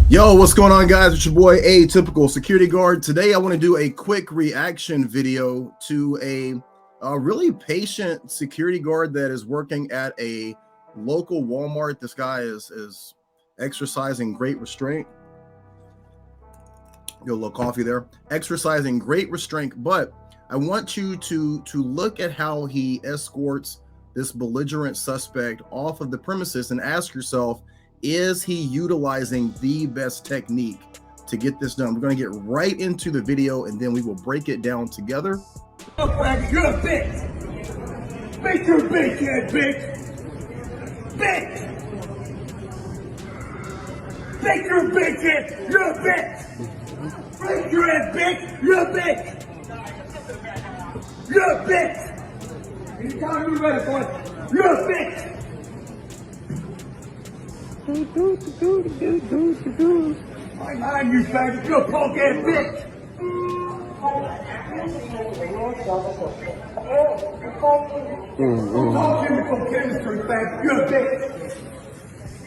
Yo, what's going on, guys? It's your boy Atypical Security Guard. Today I want to do a quick reaction video to a really patient security guard that is working at a local Walmart. This guy is exercising great restraint. Get a little coffee there. Exercising great restraint, but I want you to look at how he escorts this belligerent suspect off of the premises and ask yourself, is he utilizing the best technique to get this done? We're going to get right into the video and then we will break it down together. You're a bitch. Make your bitch ass bitch. Bitch. Make your bitch ass. You're a bitch. Make your ass bitch. You're a bitch. You're a bitch. Anytime you're ready for it, you're a bitch. I'm behind you, faggot. You're a punk ass bitch. You're a bitch.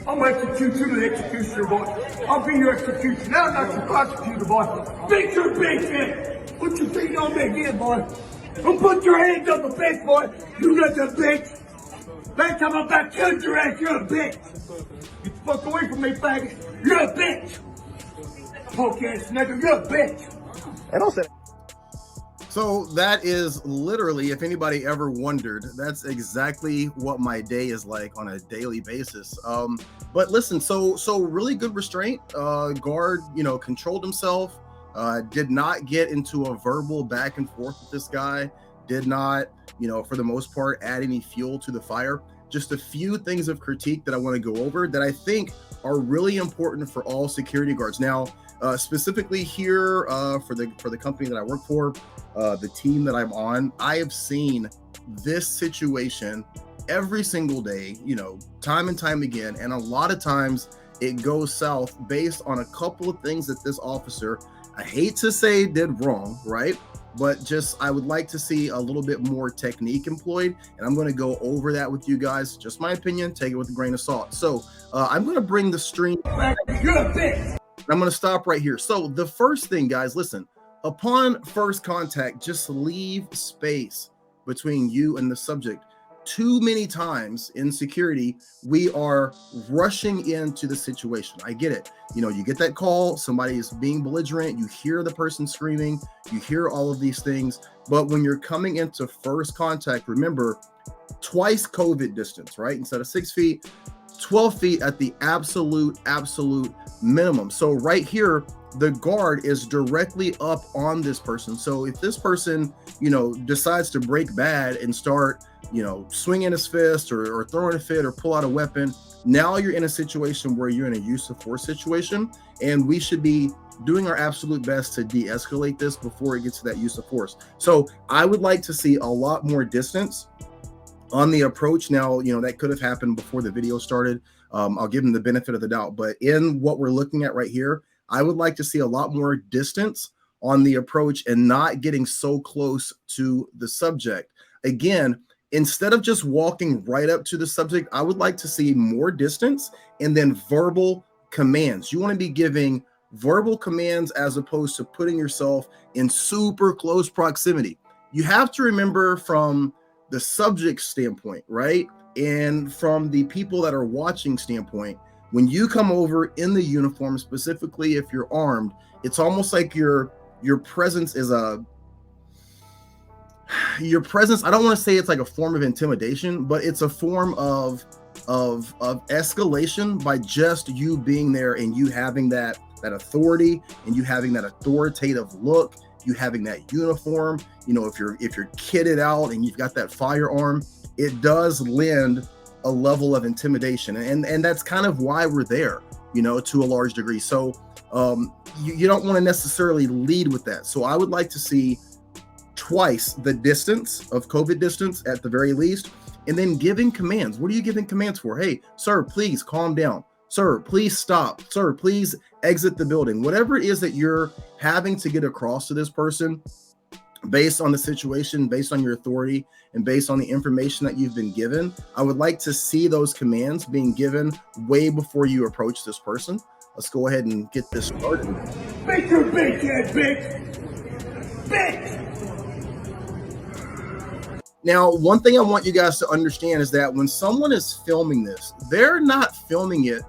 I'm gonna execute you to the executioner, boy. I'll be your executioner. Now I'm not your prosecutor, boy. Beat your bitch in. Put your feet on me again, boy. Don't put your hands on the face, boy. You got the bitch. Last time I about killed your ass, you're a bitch. Get the fuck away from me, faggot. You're a bitch. Punk ass nigga, you're a bitch. And also, so that is literally, if anybody ever wondered, that's exactly what my day is like on a daily basis. But listen, so really good restraint. Guard, controlled himself. Did not get into a verbal back and forth with this guy. Did not, for the most part, add any fuel to the fire. Just a few things of critique that I want to go over that I think are really important for all security guards. Now, specifically here for the company that I work for, the team that I'm on, I have seen this situation every single day, time and time again. And a lot of times it goes south based on a couple of things that this officer, I hate to say, did wrong, right? But just, I would like to see a little bit more technique employed, and I'm going to go over that with you guys. Just my opinion, take it with a grain of salt. So I'm going to bring the stream. I'm going to stop right here. So the first thing, guys, listen, upon first contact, just leave space between you and the subject. Too many times in security, we are rushing into the situation. I get it. You get that call, somebody is being belligerent, you hear the person screaming, you hear all of these things. But when you're coming into first contact, remember, twice COVID distance, right? Instead of 6 feet, 12 feet at the absolute minimum. So right here, the guard is directly up on this person. So if this person, decides to break bad and start, swinging his fist or throwing a fit or pull out a weapon, now you're in a situation where you're in a use of force situation, and we should be doing our absolute best to de-escalate this before it gets to that use of force. So I would like to see a lot more distance on the approach. Now, that could have happened before the video started. I'll give him the benefit of the doubt, but in what we're looking at right here, I would like to see a lot more distance on the approach and not getting so close to the subject. Again, instead of just walking right up to the subject, I would like to see more distance and then verbal commands. You want to be giving verbal commands as opposed to putting yourself in super close proximity. You have to remember from the subject standpoint, right? And from the people that are watching standpoint, when you come over in the uniform, specifically if you're armed, it's almost like your presence is your presence. I don't want to say it's like a form of intimidation, but it's a form of escalation by just you being there and you having that authority and you having that authoritative look, you having that uniform. If you're kitted out and you've got that firearm, it does lend a level of intimidation, and that's kind of why we're there, to a large degree. So you don't want to necessarily lead with that. So I would like to see twice the distance of COVID distance at the very least, and then giving commands. What are you giving commands for? Hey, sir, please calm down. Sir, please stop. Sir, please exit the building. Whatever it is that you're having to get across to this person, based on the situation, based on your authority, and based on the information that you've been given, I would like to see those commands being given way before you approach this person. let's go ahead and get this started. Make your bitch ass bitch. Bitch. Now, one thing I want you guys to understand is that when someone is filming this, they're not filming it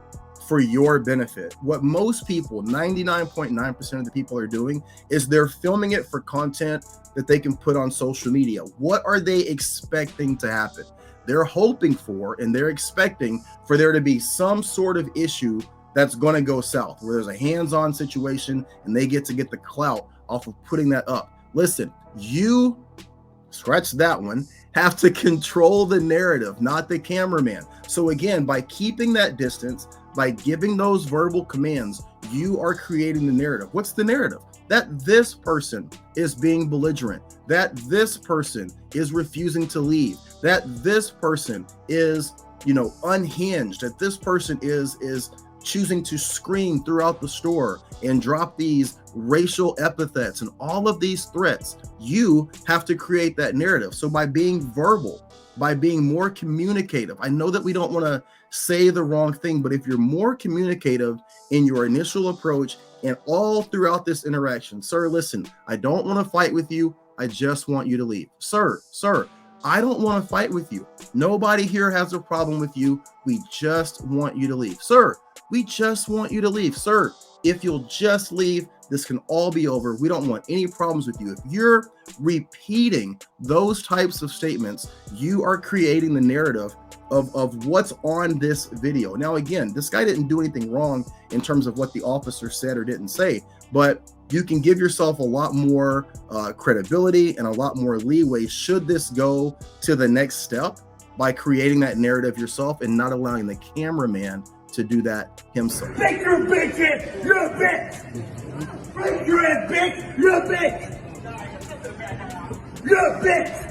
for your benefit. What most people, 99.9% of the people are doing is they're filming it for content that they can put on social media. What are they expecting to happen? They're hoping for and they're expecting for there to be some sort of issue that's going to go south, where there's a hands-on situation and they get the clout off of putting that up. Listen, you, scratch that one, have to control the narrative, not the cameraman. So again, by keeping that distance, by giving those verbal commands, you are creating the narrative. What's the narrative? That this person is being belligerent, that this person is refusing to leave, that this person is, unhinged, that this person is choosing to scream throughout the store and drop these racial epithets and all of these threats. You have to create that narrative. So by being verbal, by being more communicative, I know that we don't want to say the wrong thing, but if you're more communicative in your initial approach and all throughout this interaction, sir, listen, I don't want to fight with you. I just want you to leave. Sir, I don't want to fight with you. Nobody here has a problem with you. We just want you to leave. Sir, we just want you to leave. Sir, if you'll just leave, this can all be over. We don't want any problems with you. If you're repeating those types of statements, you are creating the narrative of what's on this video. Now, again, this guy didn't do anything wrong in terms of what the officer said or didn't say, but you can give yourself a lot more credibility and a lot more leeway should this go to the next step by creating that narrative yourself and not allowing the cameraman to do that himself. Make your bitch ass. You're a bitch. Make your ass bitch. You're a bitch. You're a bitch.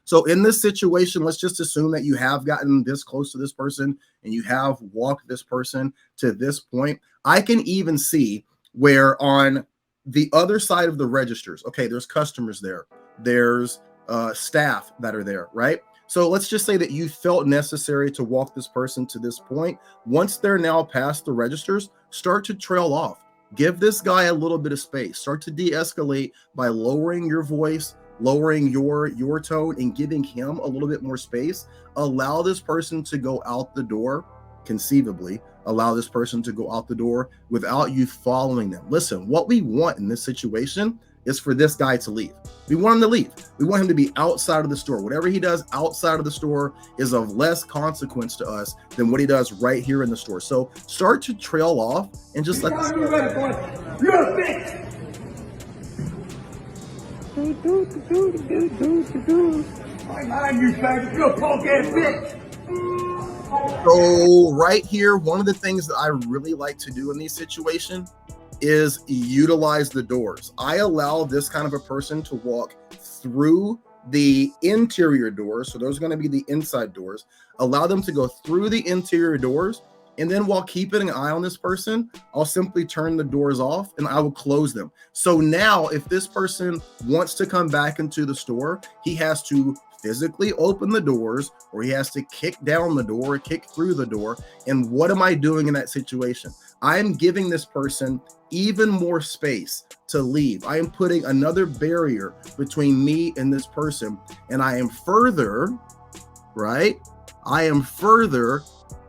So in this situation, let's just assume that you have gotten this close to this person and you have walked this person to this point. I can even see where on the other side of the registers, okay, there's customers there, there's staff that are there, right? So let's just say that you felt necessary to walk this person to this point. Once they're now past the registers, start to trail off. Give this guy a little bit of space. Start to de-escalate by lowering your voice, lowering your tone, and giving him a little bit more space. Allow this person to go out the door, conceivably. Allow this person to go out the door without you following them. Listen, what we want in this situation is for this guy to leave. We want him to leave. We want him to be outside of the store. Whatever he does outside of the store is of less consequence to us than what he does right here in the store. So start to trail off and just let this go. You're a bitch. I'm behind you, faggot. You're a punk ass bitch. So right here, one of the things that I really like to do in these situations is utilize the doors. I allow this kind of a person to walk through the interior doors. So those are going to be the inside doors. Allow them to go through the interior doors. And then while keeping an eye on this person, I'll simply turn the doors off and I will close them. So now if this person wants to come back into the store, he has to physically open the doors or he has to kick down the door, kick through the door. And what am I doing in that situation? I'm giving this person even more space to leave. I am putting another barrier between me and this person. And I am further, right? I am further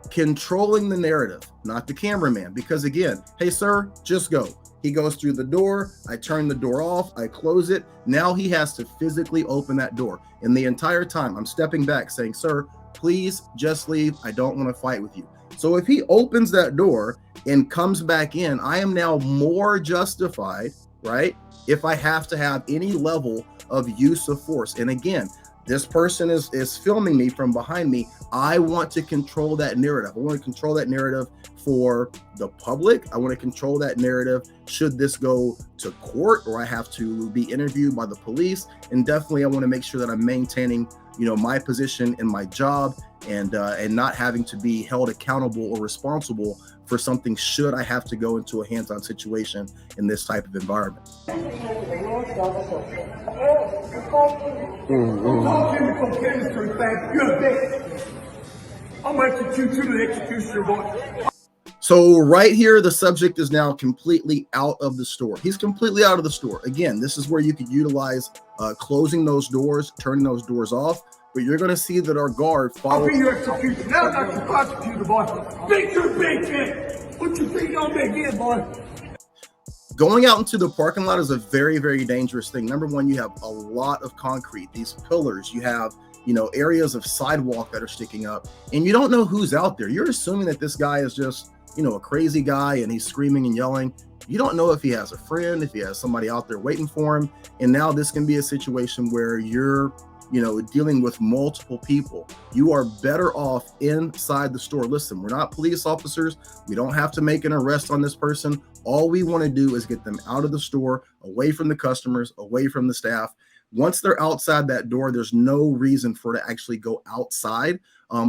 controlling the narrative, not the cameraman. Because again, hey, sir, just go. He goes through the door. I turn the door off. I close it. Now he has to physically open that door. And the entire time I'm stepping back saying, sir, please just leave. I don't want to fight with you. So if he opens that door and comes back in, I am now more justified, right? If I have to have any level of use of force. And again, this person is filming me from behind me. I want to control that narrative. I want to control that narrative for the public. I want to control that narrative should this go to court or I have to be interviewed by the police. And definitely I want to make sure that I'm maintaining, my position in my job and not having to be held accountable or responsible for something should I have to go into a hands-on situation in this type of environment. So right here, the subject is now completely out of the store. He's completely out of the store. Again, this is where you could utilize closing those doors, turning those doors off. But you're going to see that our guard I'll follows. be your executioner. Now I'm not your prosecutor, boy. Big too big, man. Put your feet on me again, boy. Going out into the parking lot is a very, very dangerous thing. Number one, you have a lot of concrete, these pillars, you have, areas of sidewalk that are sticking up, and you don't know who's out there. You're assuming that this guy is just, a crazy guy and he's screaming and yelling. You don't know if he has a friend, if he has somebody out there waiting for him. And now this can be a situation where you're, dealing with multiple people. You are better off inside the store. Listen, we're not police officers. We don't have to make an arrest on this person. All we want to do is get them out of the store, away from the customers, away from the staff. Once they're outside that door, there's no reason for it to actually go outside.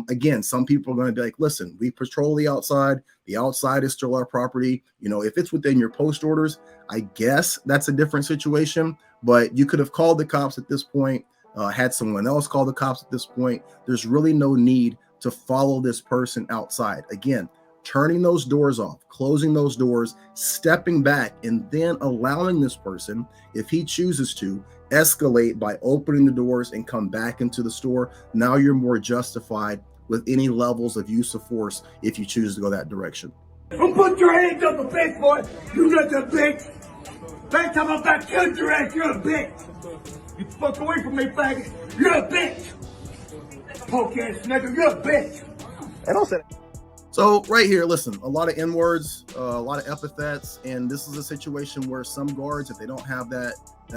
Again, some people are going to be like, listen, we patrol the outside. The outside is still our property. If it's within your post orders, I guess that's a different situation. But you could have called the cops at this point, had someone else call the cops at this point. There's really no need to follow this person outside. Again, turning those doors off, closing those doors, stepping back, and then allowing this person, if he chooses to, escalate by opening the doors and come back into the store. Now you're more justified with any levels of use of force if you choose to go that direction. Don't put your hands on the face, boy. You got the bitch. Next time I'm back, kill your ass. You're a bitch. You fuck away from me, faggot. You're a bitch. Poke ass nigga, you're a bitch. And I'll say that. So right here, listen, a lot of N-words, a lot of epithets, and this is a situation where some guards, if they don't have that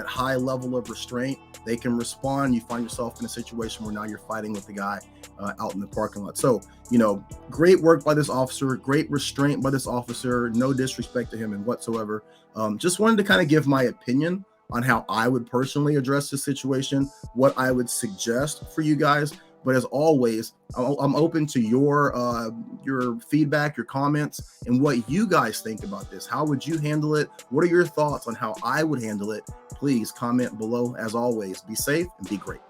high level of restraint, they can respond. You find yourself in a situation where now you're fighting with the guy out in the parking lot. So, great work by this officer, great restraint by this officer, no disrespect to him and whatsoever. Just wanted to kind of give my opinion on how I would personally address this situation, what I would suggest for you guys. But as always, I'm open to your feedback, your comments, and what you guys think about this. How would you handle it? What are your thoughts on how I would handle it? Please comment below. As always, be safe and be great.